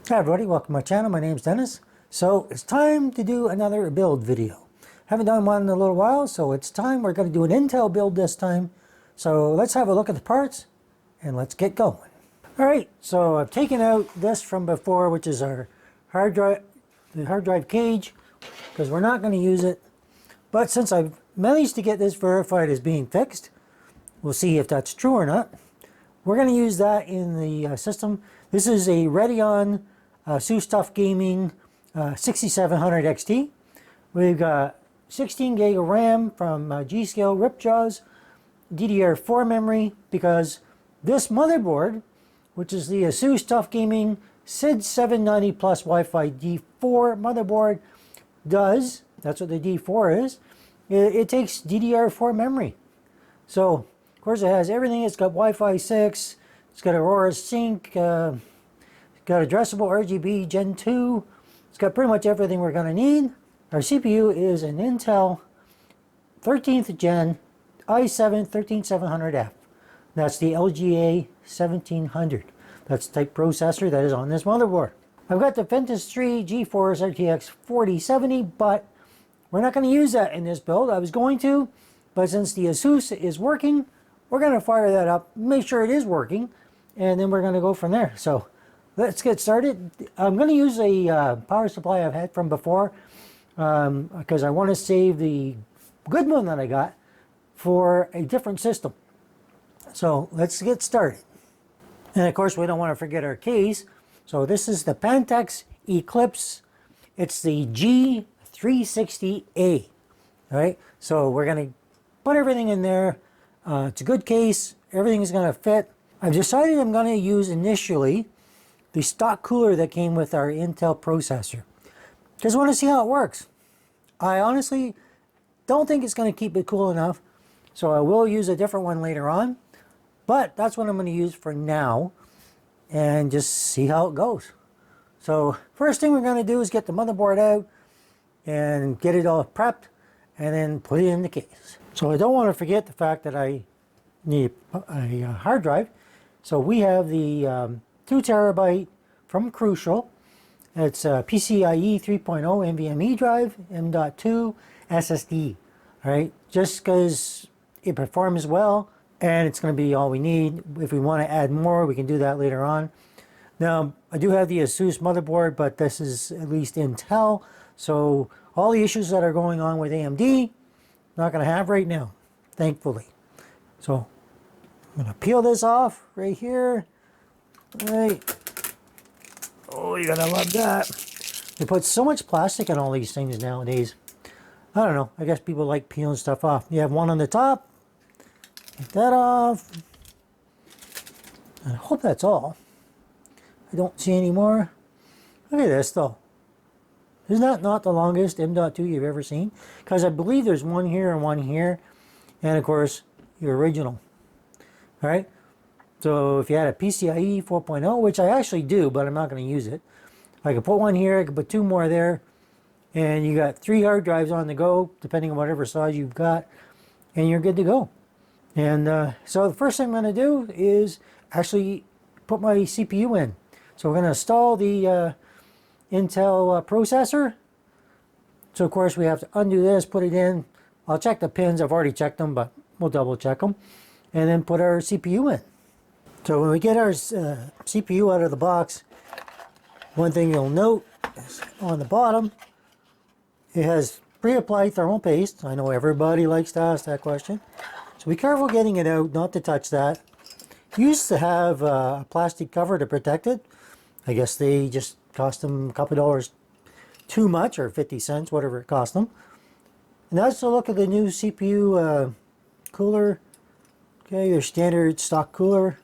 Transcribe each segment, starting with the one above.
Hi everybody, welcome to my channel. My name's Dennis. So it's time to do another build video. Haven't done one in a little while, so it's time. We're going to do an Intel build this time. So let's have a look at the parts and let's get going. Alright, so I've taken out this from before, which is our hard drive, the hard drive cage, because we're not going to use it. But since I've managed to get this verified as being fixed, we'll see if that's true or not. We're going to use that in the system. This is a Radeon Asus Tough Gaming 6700 XT. We've got 16 gig of RAM from GSkill Ripjaws, DDR4 memory, because this motherboard, which is the Asus Tough Gaming SID 790 plus Wi-Fi D4 motherboard, does, that's what the D4 is, it takes DDR4 memory. So, of course, it has everything. It's got Wi-Fi 6, it's got Aurora Sync, got addressable RGB Gen 2. It's got pretty much everything we're going to need. Our CPU is an Intel 13th Gen i7 13700F. That's the LGA 1700. That's the type processor that is on this motherboard. I've got the Phanteks 3 GeForce RTX 4070, but we're not going to use that in this build. I was going to, but since the Asus is working, we're going to fire that up, make sure it is working, and then we're going to go from there. So let's get started. I'm going to use a power supply I've had from before because I want to save the good one that I got for a different system. So let's get started. And of course, we don't want to forget our case. So this is the Phanteks Eclipse. It's the G360A. All right. So we're going to put everything in there. It's a good case. Everything is going to fit. I've decided I'm going to use initially the stock cooler that came with our Intel processor. Just want to see how it works. I honestly don't think it's going to keep it cool enough, so I will use a different one later on. But that's what I'm going to use for now and just see how it goes. So first thing we're going to do is get the motherboard out and get it all prepped and then put it in the case. So I don't want to forget the fact that I need a hard drive. So we have the 2 terabyte from Crucial. It's a PCIe 3.0 NVMe drive, M.2 SSD. All right, just because it performs well and it's going to be all we need. If we want to add more, we can do that later on. Now, I do have the Asus motherboard, but this is at least Intel. So all the issues that are going on with AMD, not going to have right now, thankfully. So I'm going to peel this off right here. Right. Oh, you gotta love that. They put so much plastic on all these things nowadays. I don't know. I guess people like peeling stuff off. You have one on the top. Get that off. I hope that's all. I don't see any more. Look at this though. Isn't that not the longest M.2 you've ever seen? Because I believe there's one here and one here. And of course, your original. Alright? So if you had a PCIe 4.0, which I actually do, but I'm not going to use it. I could put one here, I could put 2 more there. And you got 3 hard drives on the go, depending on whatever size you've got. And you're good to go. And so the first thing I'm going to do is actually put my CPU in. So we're going to install the Intel processor. So of course we have to undo this, put it in. I'll check the pins. I've already checked them, but we'll double check them. And then put our CPU in. So when we get our CPU out of the box, one thing you'll note is on the bottom, it has pre-applied thermal paste. I know everybody likes to ask that question. So be careful getting it out, not to touch that. It used to have a plastic cover to protect it. I guess they just cost them a couple dollars too much, or 50 cents, whatever it cost them. And that's a look at the new CPU cooler. Okay, their standard stock cooler.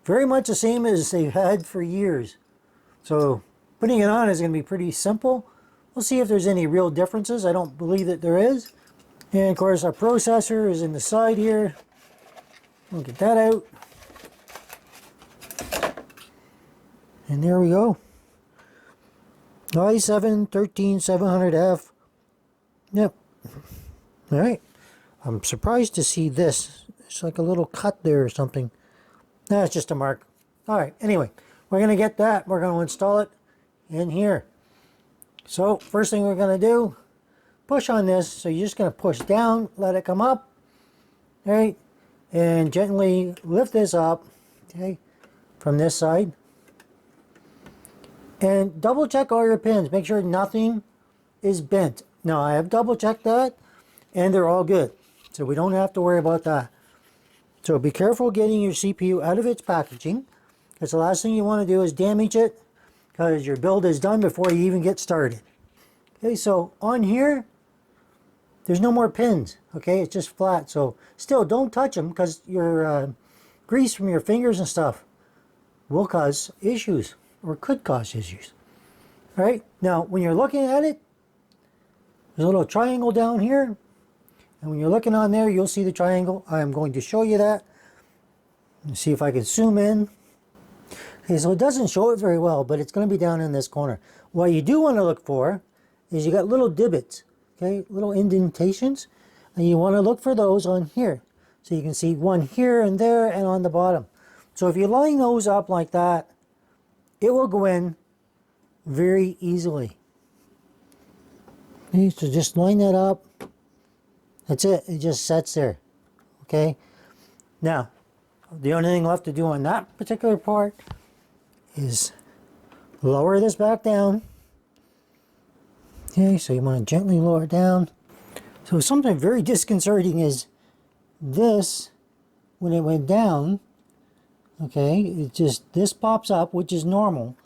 Very much the same as they've had for years. So putting it on is going to be pretty simple. We'll see if there's any real differences. I don't believe that there is. And of course our processor is in the side here. We'll get that out. And there we go. i7 13700F. Yep. Alright. I'm surprised to see this. It's like a little cut there or something. That's just a mark. Alright, anyway. we're going to get that. We're going to install it in here. So first thing we're going to do, push on this. So you're just going to push down, let it come up, right? And gently lift this up, okay, from this side. And double check all your pins. Make sure nothing is bent. Now I have double checked that and they're all good. So we don't have to worry about that. So be careful getting your CPU out of its packaging, because the last thing you want to do is damage it, because your build is done before you even get started. Okay, so on here, there's no more pins. Okay, it's just flat. So still don't touch them, because your grease from your fingers and stuff will cause issues, or could cause issues. All right, now when you're looking at it, there's a little triangle down here. And when you're looking on there, you'll see the triangle. I'm going to show you that. Let's see if I can zoom in. Okay, so it doesn't show it very well, but it's going to be down in this corner. What you do want to look for is you got little divots, okay, little indentations, and you want to look for those on here. So you can see one here and there and on the bottom. So if you line those up like that, it will go in very easily. Okay, so just line that up. That's it. It just sets there. Okay. Now, the only thing left to do on that particular part is lower this back down. Okay, so you want to gently lower it down. So something very disconcerting is this, when it went down, okay, it just, this pops up, which is normal,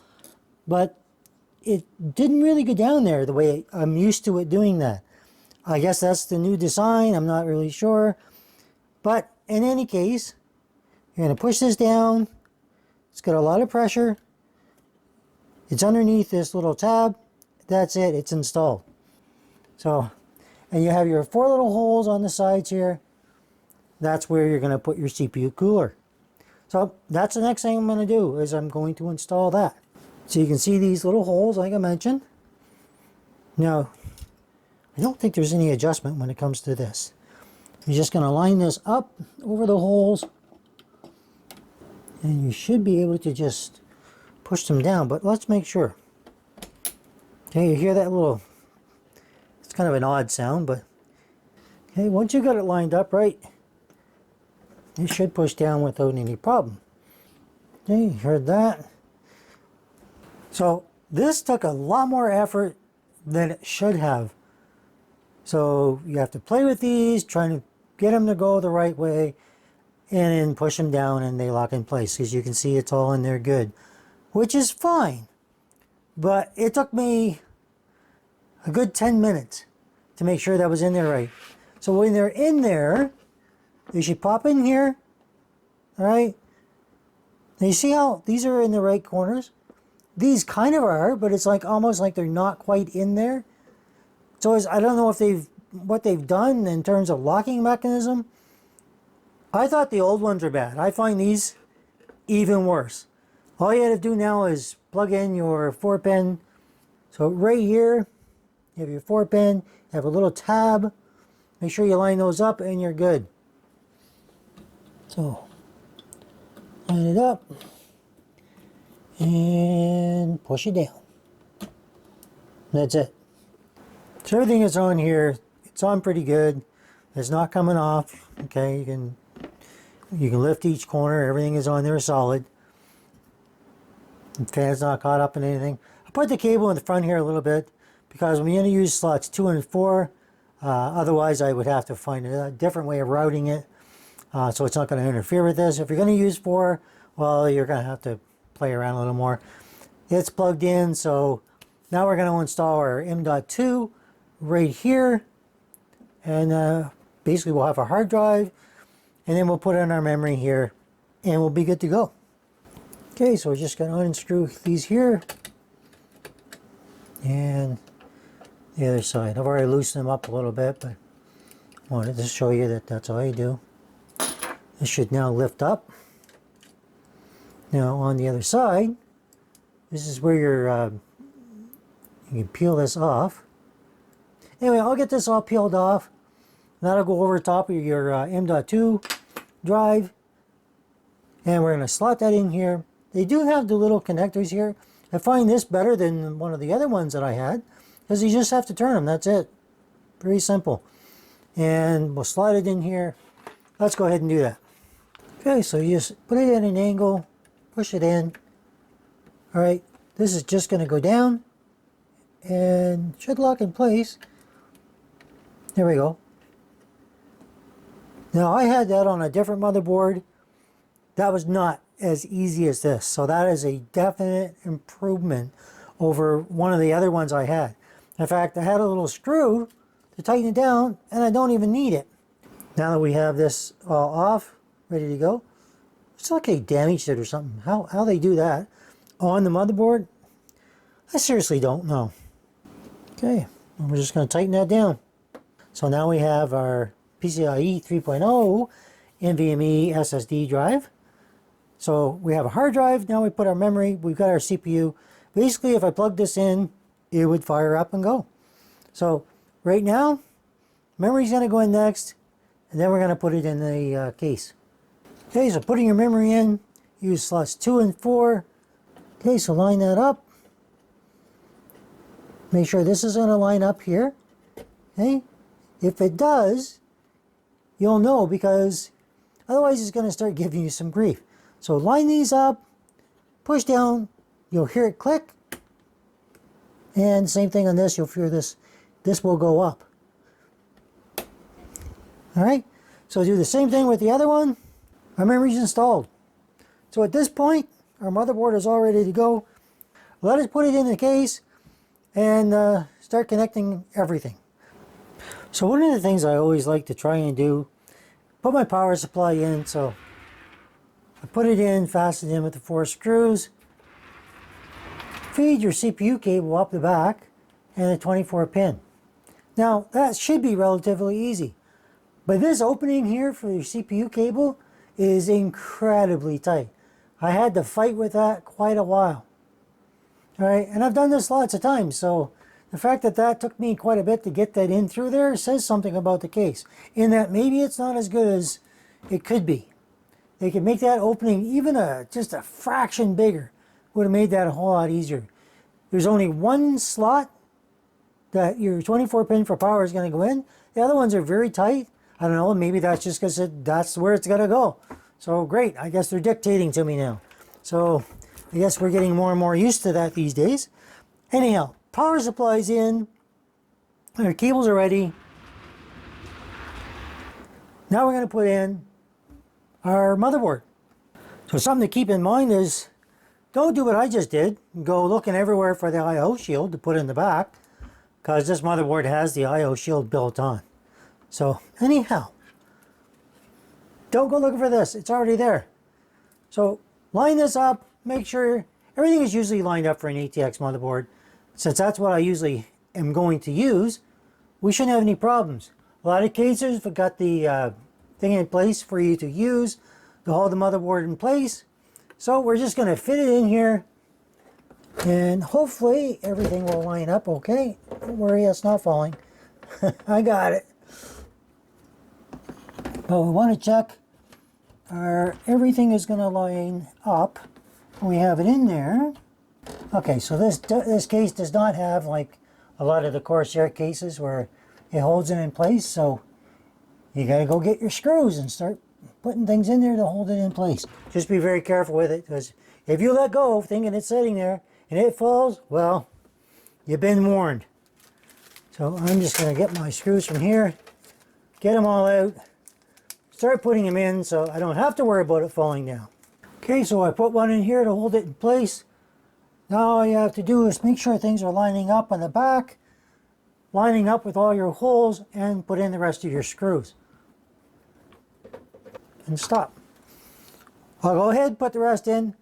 but it didn't really go down there the way I'm used to it doing that. I guess that's the new design. I'm not really sure. But in any case, you're going to push this down. It's got a lot of pressure. It's underneath this little tab. That's it. It's installed. So, and you have your 4 little holes on the sides here. That's where you're going to put your CPU cooler. So that's the next thing I'm going to do, is I'm going to install that. So you can see these little holes like I mentioned. Now, I don't think there's any adjustment when it comes to this. You're just going to line this up over the holes, and you should be able to just push them down, but let's make sure. Okay, you hear that little, it's kind of an odd sound, but okay, once you got it lined up right, it should push down without any problem. Okay, you heard that. So this took a lot more effort than it should have. So you have to play with these, trying to get them to go the right way, and then push them down and they lock in place. As you can see, it's all in there good, which is fine. But it took me a good 10 minutes to make sure that was in there right. So when they're in there, you should pop in here, all right? Now you see how these are in the right corners? These kind of are, but it's like almost like they're not quite in there. So I don't know if what they've done in terms of locking mechanism. I thought the old ones were bad. I find these even worse. All you have to do now is plug in your 4-pin. So right here, you have your 4-pin, you have a little tab. Make sure you line those up and you're good. So, line it up and push it down. That's it. So everything is on here. It's on pretty good. It's not coming off. Okay, you can lift each corner. Everything is on there solid. The fan's not caught up in anything. I put the cable in the front here a little bit because I'm going to use slots 2 and 4. Otherwise, I would have to find a different way of routing it. So it's not going to interfere with this. If you're going to use 4, well, you're going to have to play around a little more. It's plugged in, so now we're going to install our M.2 right here. And basically we'll have a hard drive, and then we'll put in our memory here, and we'll be good to go. Okay, so we're just going to unscrew these here. And the other side. I've already loosened them up a little bit, but I wanted to show you that that's all you do. This should now lift up. Now on the other side, this is where you can peel this off. Anyway, I'll get this all peeled off. That'll go over top of your M.2 drive. And we're going to slot that in here. They do have the little connectors here. I find this better than one of the other ones that I had, because you just have to turn them, that's it. Very simple. And we'll slide it in here. Let's go ahead and do that. Okay, so you just put it at an angle, push it in. All right, this is just going to go down and should lock in place. There we go. Now I had that on a different motherboard. That was not as easy as this. So that is a definite improvement over one of the other ones I had. In fact, I had a little screw to tighten it down and I don't even need it. Now that we have this all off, ready to go. It's like they damaged it or something. How they do that on the motherboard, I seriously don't know. Okay, and we're just going to tighten that down. So now we have our PCIe 3.0 NVMe SSD drive. So we have a hard drive, now we put our memory, we've got our CPU. Basically, if I plug this in, it would fire up and go. So right now, memory's going to go in next, and then we're going to put it in the case. Okay, so putting your memory in, use slots 2 and 4. Okay, so line that up. Make sure this is going to line up here. Okay, if it does, you'll know, because otherwise it's going to start giving you some grief. So line these up, push down, you'll hear it click. And same thing on this, you'll hear this will go up. All right, so do the same thing with the other one. Our memory's installed. So at this point, our motherboard is all ready to go. Let us put it in the case and start connecting everything. So one of the things I always like to try and do, put my power supply in. So I put it in, fasten it in with the 4 screws, feed your CPU cable up the back, and a 24 pin. Now that should be relatively easy, but this opening here for your CPU cable is incredibly tight. I had to fight with that quite a while. All right, and I've done this lots of times, so the fact that that took me quite a bit to get that in through there says something about the case, in that maybe it's not as good as it could be. They could make that opening even just a fraction bigger. Would have made that a whole lot easier. There's only one slot that your 24 pin for power is going to go in. The other ones are very tight. I don't know, maybe that's just because that's where it's going to go. So great, I guess they're dictating to me now. So I guess we're getting more and more used to that these days. Anyhow, power supply's in, our cables are ready. Now we're going to put in our motherboard. So something to keep in mind is, don't do what I just did, go looking everywhere for the I/O shield to put in the back, because this motherboard has the I/O shield built on. So anyhow, don't go looking for this, it's already there. So line this up, make sure everything is usually lined up for an ATX motherboard. Since that's what I usually am going to use, we shouldn't have any problems. A lot of cases have got the thing in place for you to use to hold the motherboard in place. So we're just going to fit it in here, and hopefully everything will line up okay. Don't worry, it's not falling. I got it. But we want to check everything is going to line up. We have it in there. Okay, so this case does not have like a lot of the Corsair cases where it holds it in place. So you got to go get your screws and start putting things in there to hold it in place. Just be very careful with it, because if you let go thinking it's sitting there and it falls, well, you've been warned. So I'm just going to get my screws from here, get them all out, start putting them in so I don't have to worry about it falling down. Okay, so I put one in here to hold it in place. Now all you have to do is make sure things are lining up on the back, lining up with all your holes, and put in the rest of your screws. And stop. I'll go ahead, put the rest in,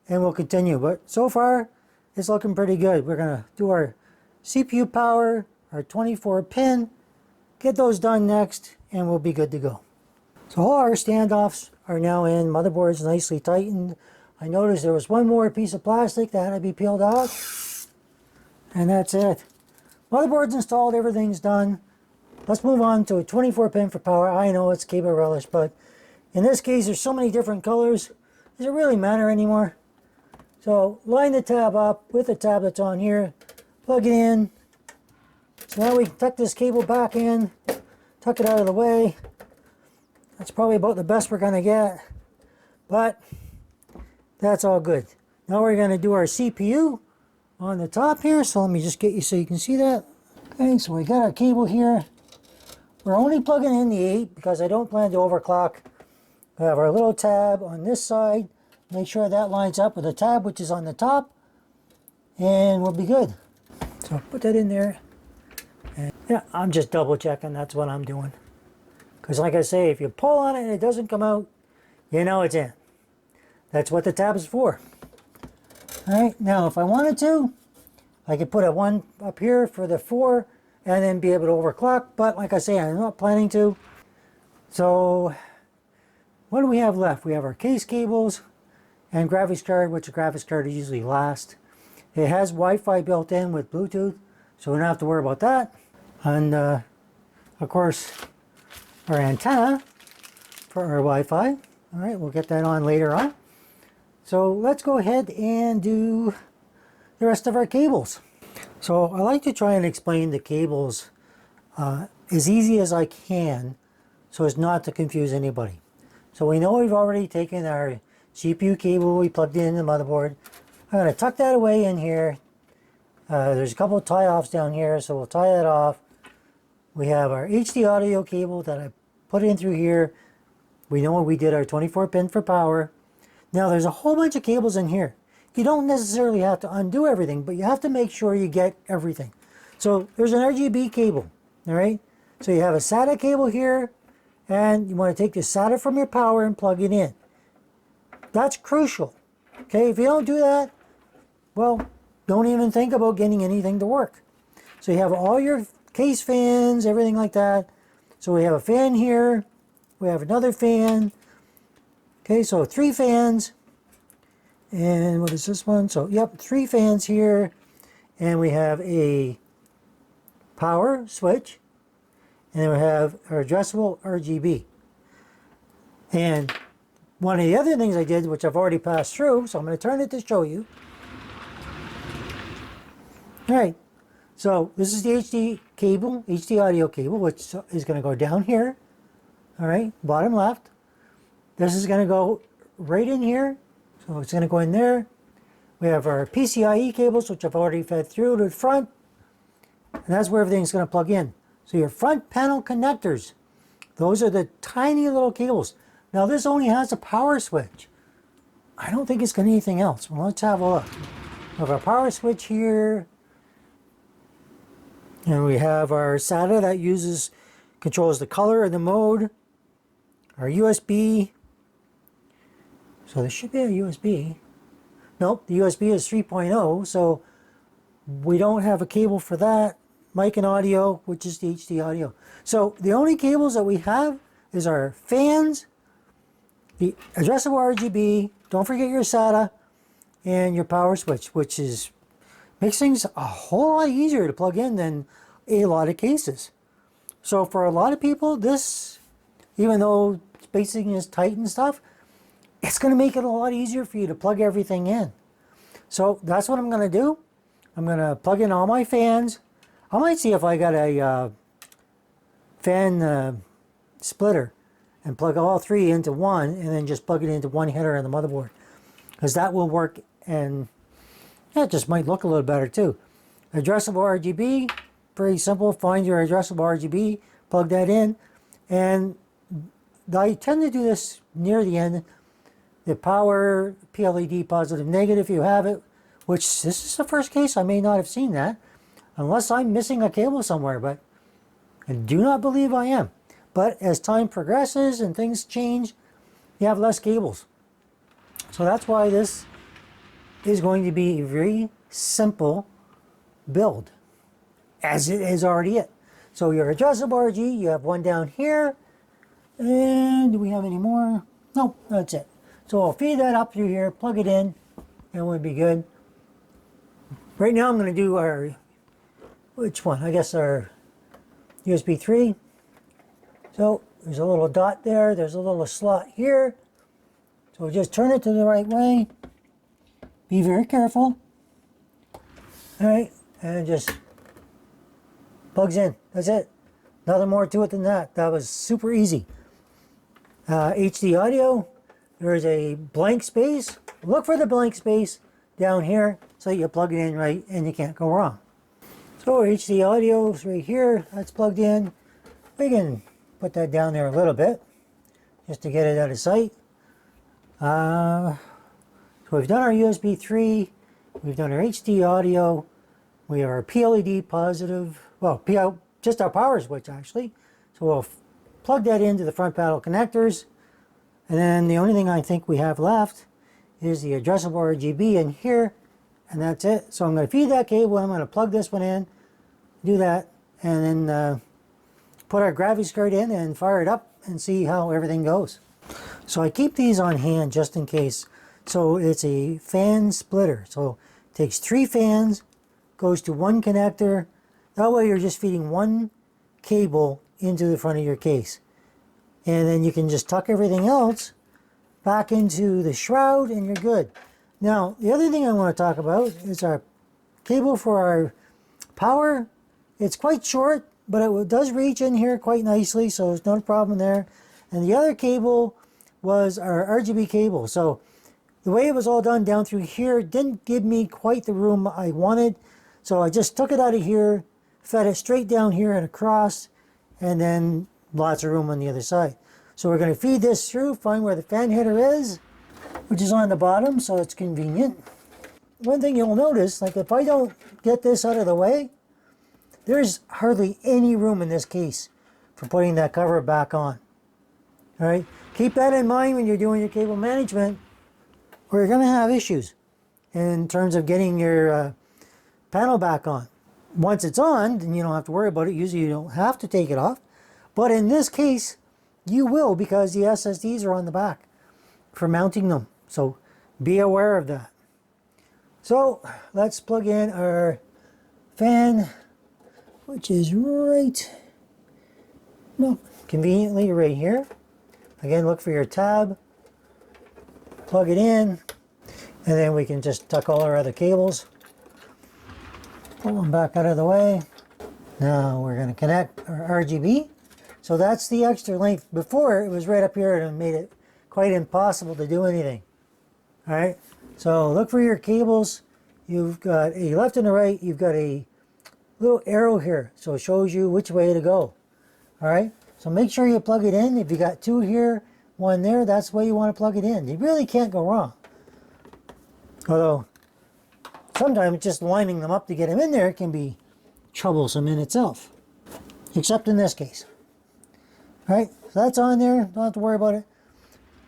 and we'll continue. But so far, it's looking pretty good. We're going to do our CPU power, our 24 pin, get those done next, and we'll be good to go. So all our standoffs are now in, motherboard's nicely tightened. I noticed there was one more piece of plastic that had to be peeled out, and that's it. Motherboard's installed, everything's done. Let's move on to a 24 pin for power. I know it's cable relish, but in this case there's so many different colors. Does it really matter anymore? So line the tab up with the tab that's on here, plug it in. So now we can tuck this cable back in, tuck it out of the way. That's probably about the best we're going to get, but that's all good. Now we're going to do our CPU on the top here, so let me just get you so you can see that. Okay, so we got our cable here. We're only plugging in the 8 because I don't plan to overclock. We have our little tab on this side. Make sure that lines up with the tab which is on the top, and we'll be good. So put that in there. And yeah, I'm just double checking. That's what I'm doing. Because like I say, if you pull on it and it doesn't come out, you know it's in. That's what the tab is for. Alright, now if I wanted to, I could put a 1 up here for the 4 and then be able to overclock. But like I say, I'm not planning to. So what do we have left? We have our case cables and graphics card, which the graphics card is usually last. It has Wi-Fi built in with Bluetooth, so we don't have to worry about that. And of course, our antenna for our Wi-Fi. All right, we'll get that on later on. So let's go ahead and do the rest of our cables. So I like to try and explain the cables as easy as I can so as not to confuse anybody. So we know we've already taken our CPU cable we plugged in the motherboard. I'm going to tuck that away in here. There's a couple of tie-offs down here, so we'll tie that off. We have our HD audio cable that I put in through here. We know we did our 24 pin for power. Now there's a whole bunch of cables in here. You don't necessarily have to undo everything, but you have to make sure you get everything. So there's an RGB cable, all right? So you have a SATA cable here, and you want to take the SATA from your power and plug it in. That's crucial, okay? If you don't do that, well, don't even think about getting anything to work. So you have all your case fans, everything like that. So we have a fan here, we have another fan. Okay, so 3 fans. And what is this one? So, yep, 3 fans here. And we have a power switch. And then we have our addressable RGB. And one of the other things I did, which I've already passed through, so I'm going to turn it to show you. All right, so this is the HD cable, HD audio cable, which is going to go down here. All right, bottom left. This is going to go right in here. So it's going to go in there. We have our PCIe cables, which I've already fed through to the front. And that's where everything's going to plug in. So your front panel connectors, those are the tiny little cables. Now this only has a power switch. I don't think it's got anything else. Well, let's have a look. We have our power switch here. And we have our SATA that controls the color and the mode. Our USB. So there should be a USB. Nope, the USB is 3.0, so we don't have a cable for that. Mic and audio, which is the HD audio. So the only cables that we have is our fans, the addressable RGB, don't forget your SATA, and your power switch, which makes things a whole lot easier to plug in than a lot of cases. So for a lot of people, this, even though spacing is tight and stuff, it's going to make it a lot easier for you to plug everything in. So that's what I'm going to do. I'm going to plug in all my fans. I might see if I got a fan splitter and plug all 3 into one and then just plug it into one header on the motherboard. Because that will work, and yeah, it just might look a little better too. Addressable RGB, very simple. Find your addressable RGB, plug that in. And I tend to do this near the end. The power, PLED, positive, negative, you have it, which this is the first case I may not have seen that, unless I'm missing a cable somewhere, but I do not believe I am. But as time progresses and things change, you have less cables. So that's why this is going to be a very simple build, as it is already it. So your addressable RG, you have one down here, and do we have any more? Nope, that's it. So I'll feed that up through here, plug it in, and we'll be good. Right now I'm going to do our, which one? I guess our USB 3. So there's a little dot there, there's a little slot here. So just turn it to the right way, Be very careful. All right, and just plugs in. That's it. Nothing more to it than that. That was super easy. HD audio, there's a blank space. Look for the blank space down here so you plug it in right and you can't go wrong. So HD audio is right here. That's plugged in. We can put that down there a little bit just to get it out of sight. So we've done our USB 3. We've done our HD audio. We have our PLED positive. Well, just our power switch actually. So we'll plug that into the front panel connectors. And then the only thing I think we have left is the addressable RGB in here. And that's it. So I'm going to feed that cable. I'm going to plug this one in. Do that. And then put our graphics card in and fire it up and see how everything goes. So I keep these on hand just in case. So it's a fan splitter. So it takes 3 fans, goes to one connector. That way you're just feeding one cable into the front of your case. And then you can just tuck everything else back into the shroud and you're good. Now, the other thing I want to talk about is our cable for our power. It's quite short, but it does reach in here quite nicely, so there's no problem there. And the other cable was our RGB cable. So the way it was all done down through here didn't give me quite the room I wanted. So I just took it out of here, fed it straight down here and across, and then lots of room on the other side. So we're going to feed this through, find where the fan header is, which is on the bottom, so it's convenient. One thing you'll notice, like if I don't get this out of the way, there's hardly any room in this case for putting that cover back on. All right, keep that in mind when you're doing your cable management, or you're going to have issues in terms of getting your panel back on. Once it's on, then you don't have to worry about it. Usually you don't have to take it off. But in this case, you will, because the SSDs are on the back for mounting them. So be aware of that. So let's plug in our fan, which is right, well, conveniently right here. Again, look for your tab, plug it in, and then we can just tuck all our other cables. Pull them back out of the way. Now we're going to connect our RGB. So that's the extra length. Before it was right up here and it made it quite impossible to do anything. All right, so look for your cables. You've got a left and a right. You've got a little arrow here, so it shows you which way to go. All right, so make sure you plug it in. If you got 2 here, 1 there, that's the way you want to plug it in. You really can't go wrong. Although sometimes just lining them up to get them in there can be troublesome in itself, except in this case. All right, so that's on there. Don't have to worry about it.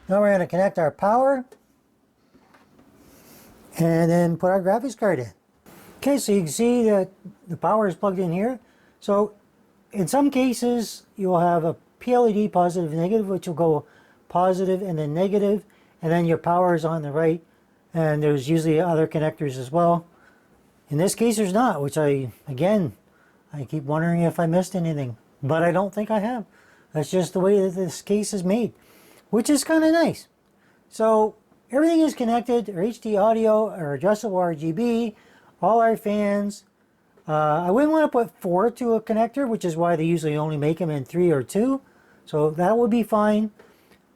Now we're going to connect our power and then put our graphics card in. Okay, so you can see that the power is plugged in here. So in some cases, you'll have a PLED positive and negative, which will go positive and then negative, and then your power is on the right, and there's usually other connectors as well. In this case, there's not, which I keep wondering if I missed anything, but I don't think I have. That's just the way that this case is made, which is kind of nice. So everything is connected, our HD audio, our addressable RGB, all our fans. I wouldn't want to put 4 to a connector, which is why they usually only make them in 3 or 2. So that would be fine.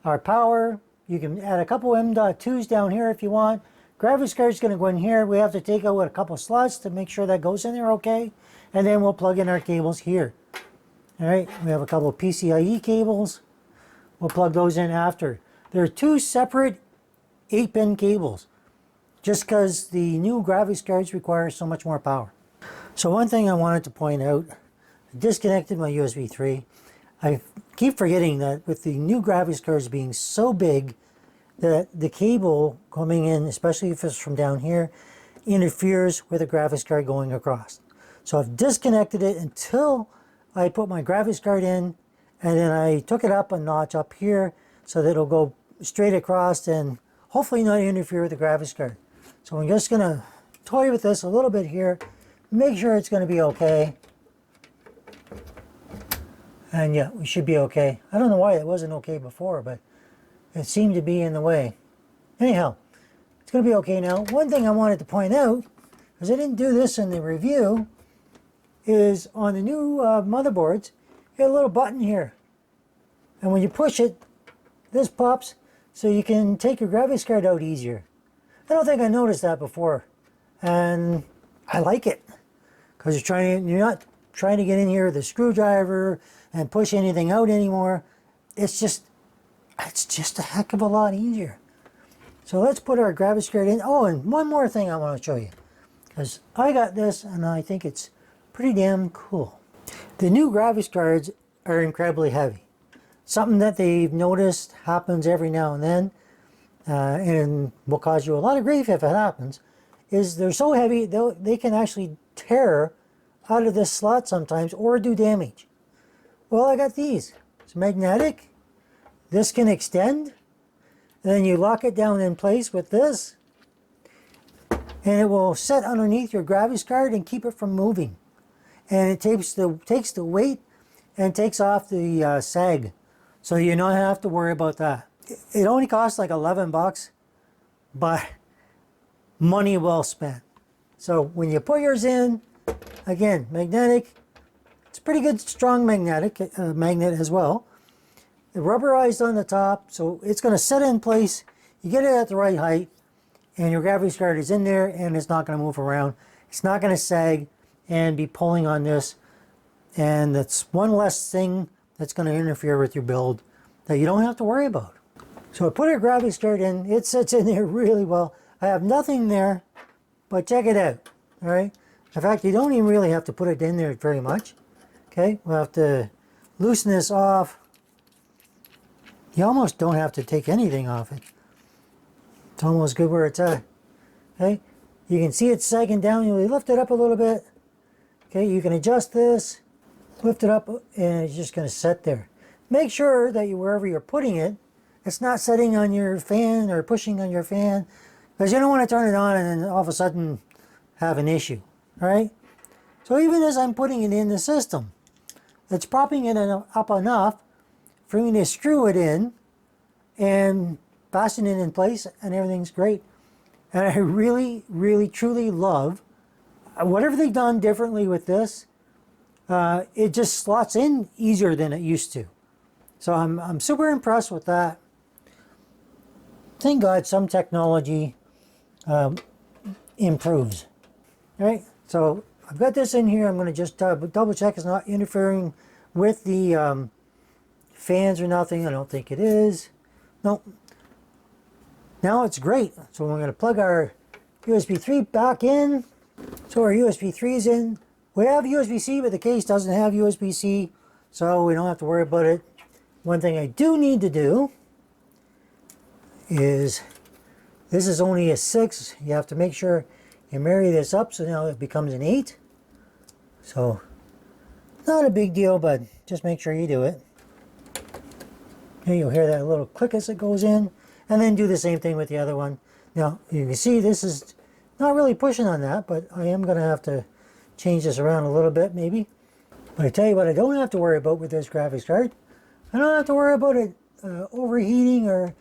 Our power, you can add a couple M.2s down here if you want. Graphics card is going to go in here. We have to take out a couple slots to make sure that goes in there okay. And then we'll plug in our cables here. All right, we have a couple of PCIe cables. We'll plug those in after. There are 2 separate 8-pin cables, just because the new graphics cards require so much more power. So one thing I wanted to point out, I disconnected my USB 3. I keep forgetting that with the new graphics cards being so big, that the cable coming in, especially if it's from down here, interferes with the graphics card going across. So I've disconnected it until I put my graphics card in, and then I took it up a notch up here so that it'll go straight across and hopefully not interfere with the graphics card. So I'm just going to toy with this a little bit here, make sure it's going to be okay. And yeah, we should be okay. I don't know why it wasn't okay before, but it seemed to be in the way. Anyhow, it's going to be okay now. One thing I wanted to point out, because I didn't do this in the review, is on the new motherboards, you got a little button here. And when you push it, this pops, so you can take your graphics card out easier. I don't think I noticed that before. And I like it. Because you're not trying to get in here with a screwdriver and push anything out anymore. It's just a heck of a lot easier. So let's put our graphics card in. Oh, and one more thing I want to show you. Because I got this and I think it's pretty damn cool. The new graphics cards are incredibly heavy. Something that they've noticed happens every now and then, and will cause you a lot of grief if it happens, is they're so heavy they can actually tear out of this slot sometimes or do damage. Well, I got these. It's magnetic. This can extend. And then you lock it down in place with this. And it will set underneath your graphics card and keep it from moving. And it takes the weight and takes off the sag. So you don't have to worry about that. It only costs like 11 bucks, but money well spent. So when you put yours in, again, magnetic, it's pretty good strong magnet as well. It's rubberized on the top, so it's going to set in place. You get it at the right height, and your graphics card is in there, and it's not going to move around. It's not going to sag and be pulling on this. And that's one less thing that's going to interfere with your build that you don't have to worry about. So I put a graphics card in. It sits in there really well. I have nothing there, but check it out. All right. In fact, you don't even really have to put it in there very much. Okay. We'll have to loosen this off. You almost don't have to take anything off it. It's almost good where it's at. Okay. You can see it sagging down. You lift it up a little bit. Okay. You can adjust this. Lift it up and it's just going to sit there. Make sure that wherever you're putting it, it's not setting on your fan or pushing on your fan, because you don't want to turn it on and then all of a sudden have an issue. All right? So even as I'm putting it in the system, it's propping it up enough for me to screw it in and fasten it in place, and everything's great. And I really, really, truly love whatever they've done differently with this. It just slots in easier than it used to. So I'm super impressed with that. Thank God some technology improves. Right? So I've got this in here. I'm going to just double check it's not interfering with the fans or nothing. I don't think it is. Nope. Now it's great. So we're going to plug our USB 3 back in. So our USB 3 is in. We have USB-C, but the case doesn't have USB-C, so we don't have to worry about it. One thing I do need to do is, this is only a 6. You have to make sure you marry this up so now it becomes an 8. So, not a big deal, but just make sure you do it. Okay, you'll hear that little click as it goes in, and then do the same thing with the other one. Now, you can see this is not really pushing on that, but I am going to have to change this around a little bit maybe. But I tell you what I don't have to worry about with this graphics card. I don't have to worry about it overheating or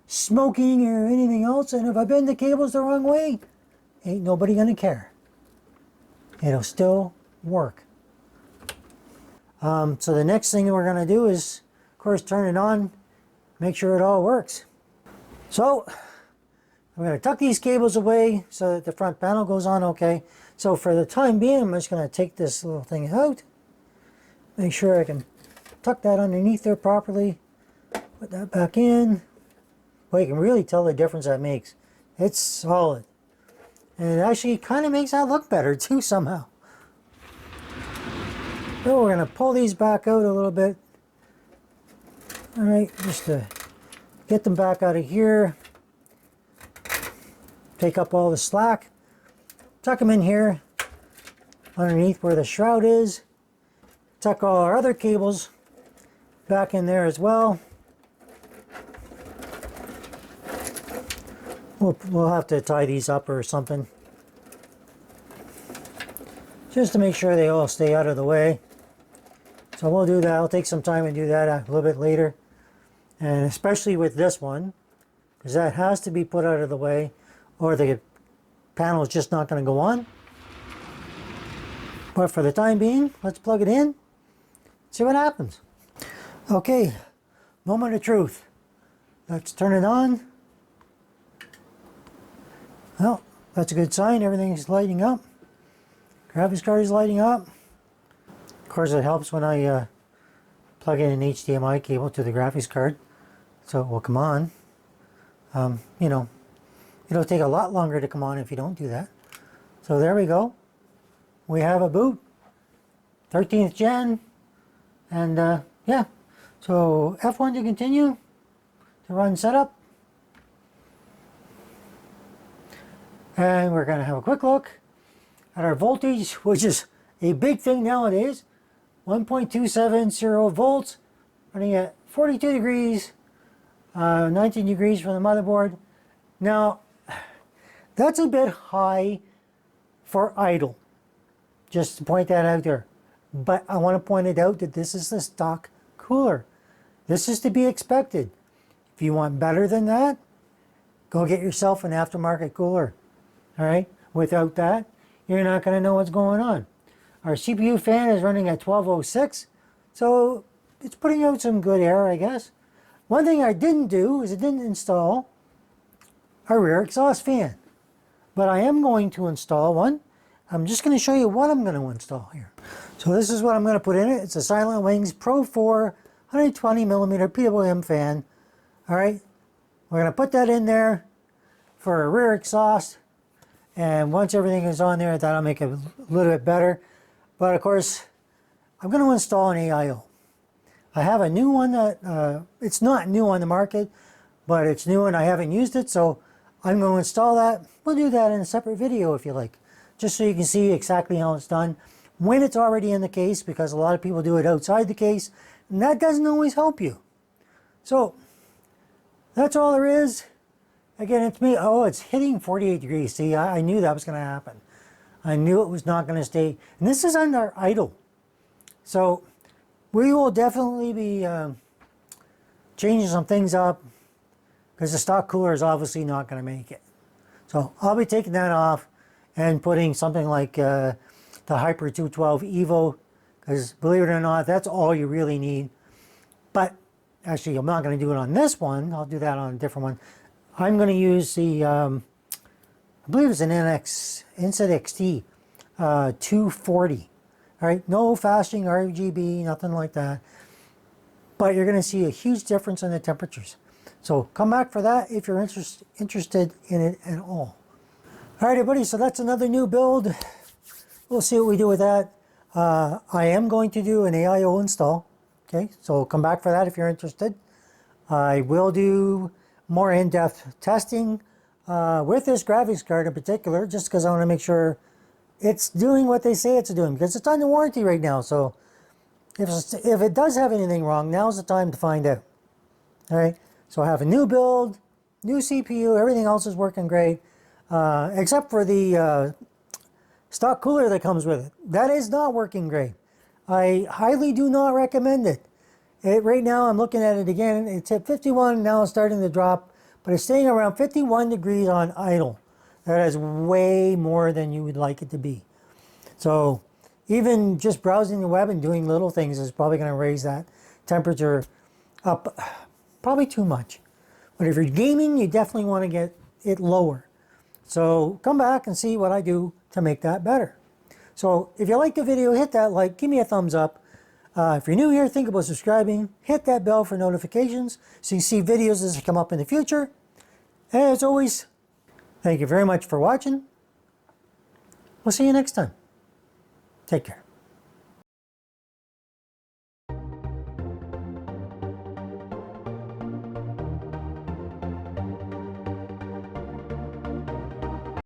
smoking or anything else. And if I bend the cables the wrong way, ain't nobody gonna care. It'll still work. So the next thing we're gonna do is, of course, turn it on, make sure it all works. So I'm gonna tuck these cables away so that the front panel goes on okay. So for the time being, I'm just going to take this little thing out, make sure I can tuck that underneath there properly, put that back in. Well, you can really tell the difference that makes. It's solid. And it actually kind of makes that look better too somehow. So we're going to pull these back out a little bit. All right, just to get them back out of here. Take up all the slack. Tuck them in here underneath where the shroud is. Tuck all our other cables back in there as well. We'll have to tie these up or something, just to make sure they all stay out of the way. So we'll do that. I'll take some time and do that a little bit later. And especially with this one, because that has to be put out of the way. or the panel is just not going to go on. But for the time being, let's plug it in, see what happens. Okay, moment of truth. Let's turn it on. Well, that's a good sign. Everything's lighting up. Graphics card is lighting up. Of course, it helps when I plug in an HDMI cable to the graphics card, so it will come on. You know, it'll take a lot longer to come on if you don't do that. So there we go. We have a boot, 13th gen, and yeah. So F1 to continue to run setup. And we're going to have a quick look at our voltage, which is a big thing nowadays. 1.270 volts, running at 42 degrees, 19 degrees from the motherboard. Now, that's a bit high for idle. Just to point that out there. But I want to point it out that this is the stock cooler. This is to be expected. If you want better than that, go get yourself an aftermarket cooler. All right? Without that, you're not going to know what's going on. Our CPU fan is running at 1206, so it's putting out some good air, I guess. One thing I didn't do is I didn't install a rear exhaust fan. But I am going to install one. I'm just going to show you what I'm going to install here. So this is what I'm going to put in it. It's a Silent Wings Pro 4 120mm PWM fan. All right, we're going to put that in there for a rear exhaust. And once everything is on there, that'll make it a little bit better. But of course, I'm going to install an AIO. I have a new one that, it's not new on the market, but it's new and I haven't used it. So I'm going to install that. We'll do that in a separate video if you like, just so you can see exactly how it's done when it's already in the case, because a lot of people do it outside the case, and that doesn't always help you. So that's all there is. Again, it's me. Oh, it's hitting 48 degrees. See, I knew that was going to happen. I knew it was not going to stay. And this is under idle. So we will definitely be changing some things up, because the stock cooler is obviously not going to make it. So I'll be taking that off and putting something like the Hyper 212 Evo, because believe it or not, that's all you really need. But actually, I'm not going to do it on this one. I'll do that on a different one. I'm going to use the, I believe it's an Inset XT 240. All right, no flashing RGB, nothing like that. But you're going to see a huge difference in the temperatures. So come back for that if you're interested in it at all. All right, everybody, so that's another new build. We'll see what we do with that. I am going to do an AIO install. Okay, so come back for that if you're interested. I will do more in-depth testing with this graphics card in particular, just because I want to make sure it's doing what they say it's doing, because it's under warranty right now. So if it does have anything wrong, now's the time to find out. All right, so I have a new build, new CPU, everything else is working great, except for the stock cooler that comes with it. That is not working great. I highly do not recommend it. Right now, I'm looking at it again. It's at 51, now it's starting to drop, but it's staying around 51 degrees on idle. That is way more than you would like it to be. So even just browsing the web and doing little things is probably going to raise that temperature up probably too much. But if you're gaming, you definitely want to get it lower. So come back and see what I do to make that better. So if you like the video, hit that like, give me a thumbs up. If you're new here, think about subscribing. Hit that bell for notifications so you see videos as they come up in the future. And as always, thank you very much for watching. We'll see you next time. Take care.